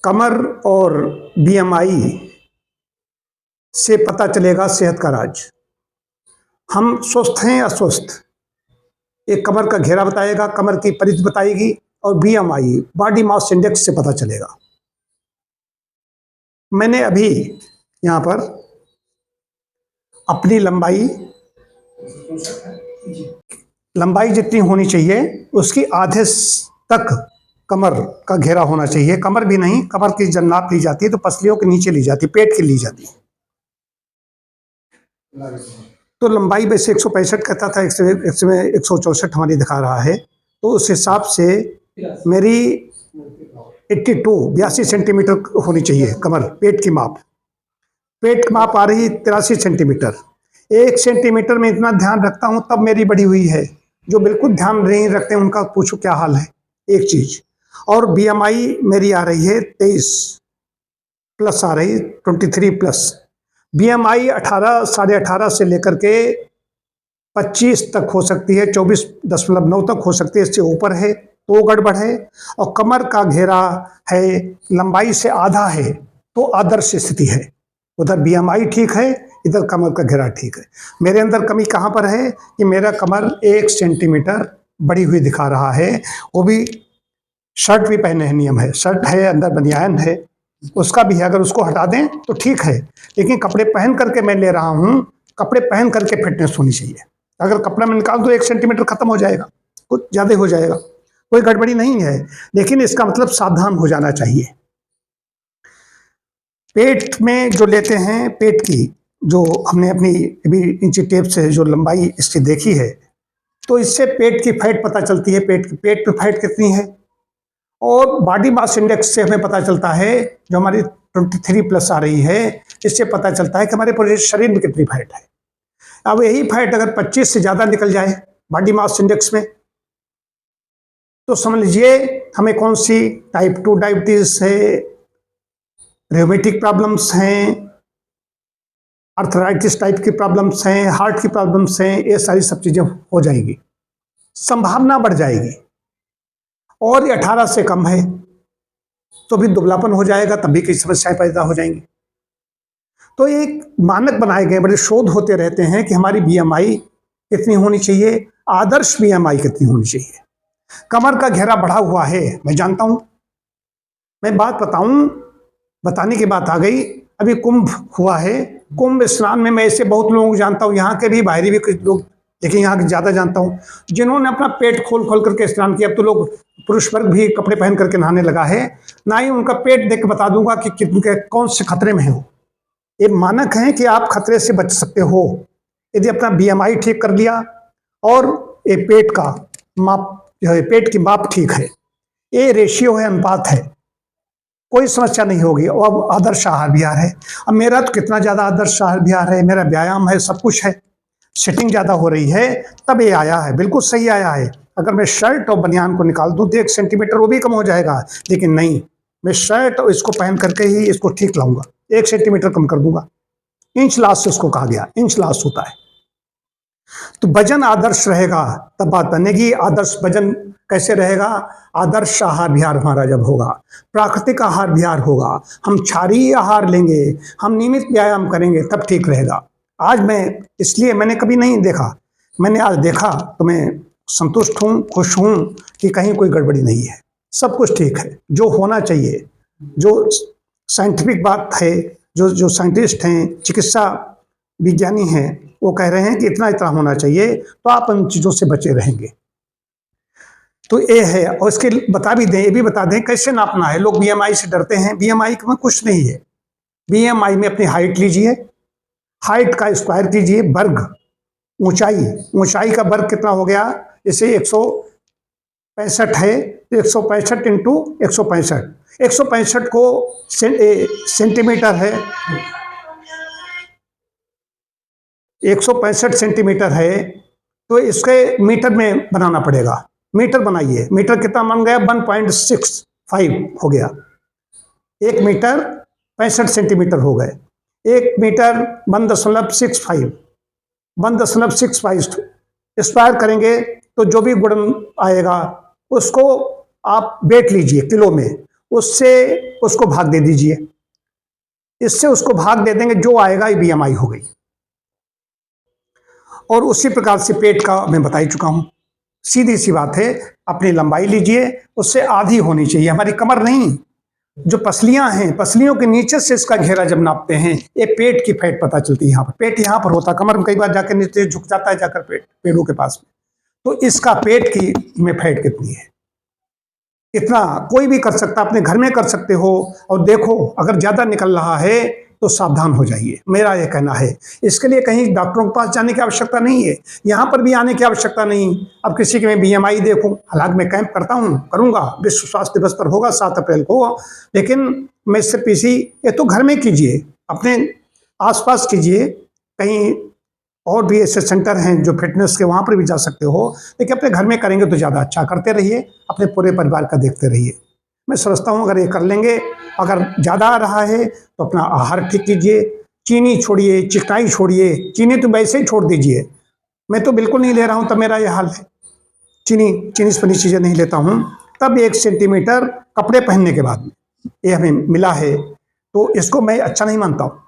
कमर और बीएमआई से पता चलेगा सेहत का राज। हम स्वस्थ हैं या अस्वस्थ, एक कमर का घेरा बताएगा, कमर की परिधि बताएगी, और बीएमआई बॉडी मास इंडेक्स से पता चलेगा। मैंने अभी यहाँ पर अपनी लंबाई जितनी होनी चाहिए उसकी आधे तक कमर का घेरा होना चाहिए। कमर भी नहीं, कमर की जब नाप ली जाती है तो पसलियों के नीचे ली जाती है, पेट की ली जाती है। तो लंबाई वैसे 165 कहता था, इसमें 164 हमारी दिखा रहा है। तो उस हिसाब से मेरी 82 सेंटीमीटर होनी चाहिए कमर। पेट की माप आ रही 83 सेंटीमीटर। 1 सेंटीमीटर में इतना ध्यान रखता हूं तब मेरी बढ़ी हुई है। जो बिल्कुल ध्यान नहीं रखते उनका पूछो क्या हाल है। एक चीज और, बीएमआई मेरी आ रही है 23 प्लस आ रही, 23 प्लस। बीएमआई 18, 18.5 से लेकर के 25 तक हो सकती है, 24.9 तक हो सकती है। इससे ऊपर है तो गड़बड़ है। और कमर का घेरा है लंबाई से आधा है तो आदर्श स्थिति है। उधर बीएमआई ठीक है, इधर कमर का घेरा ठीक है। मेरे अंदर कमी कहाँ पर है कि मेरा कमर 1 सेंटीमीटर बढ़ी हुई दिखा रहा है। वो भी शर्ट भी पहने हैं, नियम है, शर्ट है, अंदर बनियान है, उसका भी है। अगर उसको हटा दें तो ठीक है, लेकिन कपड़े पहन करके मैं ले रहा हूँ, कपड़े पहन करके फिटनेस होनी चाहिए। अगर कपड़ा में निकाल तो 1 सेंटीमीटर खत्म हो जाएगा, कुछ ज़्यादा हो जाएगा, कोई गड़बड़ी नहीं है, लेकिन इसका मतलब सावधान हो जाना चाहिए। पेट में जो लेते हैं, पेट की जो हमने अपनी अभी इंची टेप से जो लंबाई इसकी देखी है, तो इससे पेट की फैट पता चलती है, पेट पे फैट कितनी है। और बॉडी मास इंडेक्स से हमें पता चलता है, जो हमारी 23 प्लस आ रही है, इससे पता चलता है कि हमारे पूरे शरीर में कितनी फैट है। अब यही फैट अगर 25 से ज़्यादा निकल जाए बॉडी मास इंडेक्स में, तो समझ लीजिए हमें कौन सी टाइप 2 डायबिटीज है, रियोमेटिक प्रॉब्लम्स हैं, अर्थराइटिस टाइप की प्रॉब्लम्स हैं, हार्ट की प्रॉब्लम्स हैं, ये सारी सब चीज़ें हो जाएगी, संभावना बढ़ जाएगी। और ये 18 से कम है तो भी दुबलापन हो जाएगा, तब भी कई समस्याएं पैदा हो जाएंगी। तो एक मानक बनाए गए, बड़े शोध होते रहते हैं कि हमारी बीएमआई कितनी होनी चाहिए, आदर्श बीएमआई कितनी होनी चाहिए। कमर का घेरा बढ़ा हुआ है, मैं जानता हूं, मैं बात बताने की बात आ गई। अभी कुंभ हुआ है, कुंभ स्नान में मैं ऐसे बहुत लोगों को जानता हूँ, यहाँ के भी, बाहरी भी कुछ लोग, लेकिन यहाँ के ज़्यादा जानता हूँ, जिन्होंने अपना पेट खोल खोल करके स्नान किया। अब तो लोग, पुरुष वर्ग भी कपड़े पहन करके नहाने लगा है। ना ही उनका पेट देख के बता दूंगा कि कितने कौन से खतरे में हो। ये मानक है कि आप खतरे से बच सकते हो यदि अपना बीएमआई ठीक कर लिया और ये पेट का माप जो है, पेट की माप ठीक है, ये रेशियो है, अनुपात है, कोई समस्या नहीं होगी। और अब आदर्श आहार विहार है। अब मेरा तो कितना ज़्यादा आदर्श आहार विहार है, मेरा व्यायाम है, सब कुछ है, सेटिंग ज़्यादा हो रही है, तब ये आया है, बिल्कुल सही आया है। अगर मैं शर्ट और बनियान को निकाल दूँ तो 1 सेंटीमीटर वो भी कम हो जाएगा, लेकिन नहीं, मैं शर्ट और इसको पहन करके ही इसको ठीक लाऊंगा, 1 सेंटीमीटर कम कर दूंगा। इंच लास्ट से उसको कहा गया, इंच लास्ट होता है। तो वजन आदर्श रहेगा तब बात बनेगी। आदर्श वजन कैसे रहेगा? आदर्श आहार विहार हमारा जब होगा, प्राकृतिक आहार विहार होगा, हम क्षारीय आहार लेंगे, हम नियमित व्यायाम करेंगे, तब ठीक रहेगा। आज मैं, इसलिए मैंने कभी नहीं देखा, मैंने आज देखा तो मैं संतुष्ट हूँ, खुश हूँ कि कहीं कोई गड़बड़ी नहीं है, सब कुछ ठीक है, जो होना चाहिए, जो साइंटिफिक बात है, जो साइंटिस्ट हैं, चिकित्सा विज्ञानी हैं, वो कह रहे हैं कि इतना इतना होना चाहिए, तो आप उन चीज़ों से बचे रहेंगे। तो ये है। और इसके बता भी दें, ये भी बता दें कैसे नापना है। लोग बीएमआई से डरते हैं, बीएमआई में कुछ नहीं है। बीएमआई में अपनी हाइट लीजिए, हाइट का स्क्वायर कीजिए, वर्ग, ऊंचाई का वर्ग कितना हो गया, जैसे 165 है, 165 इंटू 165, 165 को सेंटीमीटर है, 165 सेंटीमीटर है, तो इसके मीटर में बनाना पड़ेगा। मीटर बनाइए, मीटर कितना बन गया, 1.65 हो गया। 1 मीटर 65 सेंटीमीटर हो गए। 1 मीटर 1.65, 1.65 स्क्वायर करेंगे तो जो भी गुणन आएगा उसको आप वेट लीजिए किलो में, उससे उसको भाग दे दीजिए, इससे उसको भाग दे देंगे, जो आएगा ये बीएमआई हो गई। और उसी प्रकार से पेट का मैं बता ही चुका हूं, सीधी सी बात है, अपनी लंबाई लीजिए, उससे आधी होनी चाहिए, हमारी कमर नहीं। जो पसलियां हैं, पसलियों के नीचे से इसका घेरा जब नापते हैं, ये पेट की फैट पता चलती है। यहाँ पर पेट यहाँ पर होता है, कमर में कई बार जाकर नीचे झुक जाता है, जाकर पेड़ों के पास में। तो इसका पेट की में फैट कितनी है, इतना कोई भी कर सकता, अपने घर में कर सकते हो। और देखो, अगर ज्यादा निकल रहा है तो सावधान हो जाइए, मेरा यह कहना है। इसके लिए कहीं डॉक्टरों के पास जाने की आवश्यकता नहीं है, यहाँ पर भी आने की आवश्यकता नहीं। अब किसी के मैं बीएमआई देखूं, हालांकि मैं कैंप करता हूं, करूंगा, विश्व स्वास्थ्य दिवस पर होगा 7 अप्रैल को, लेकिन मैं सिर्फ इसी, ये तो घर में कीजिए, अपने आसपास कीजिए, कहीं और भी ऐसे सेंटर हैं जो फिटनेस के, वहाँ पर भी जा सकते हो, लेकिन अपने घर में करेंगे तो ज़्यादा अच्छा। करते रहिए, अपने पूरे परिवार का देखते रहिए। मैं समझता हूँ अगर ये कर लेंगे, अगर ज़्यादा आ रहा है तो अपना आहार ठीक कीजिए, चीनी छोड़िए, चिकनाई छोड़िए, चीनी तो वैसे ही छोड़ दीजिए, मैं तो बिल्कुल नहीं ले रहा हूँ, तब मेरा ये हाल है। चीनी से बनी चीज़ें नहीं लेता हूँ, तब 1 सेंटीमीटर कपड़े पहनने के बाद ये हमें मिला है, तो इसको मैं अच्छा नहीं मानता हूँ।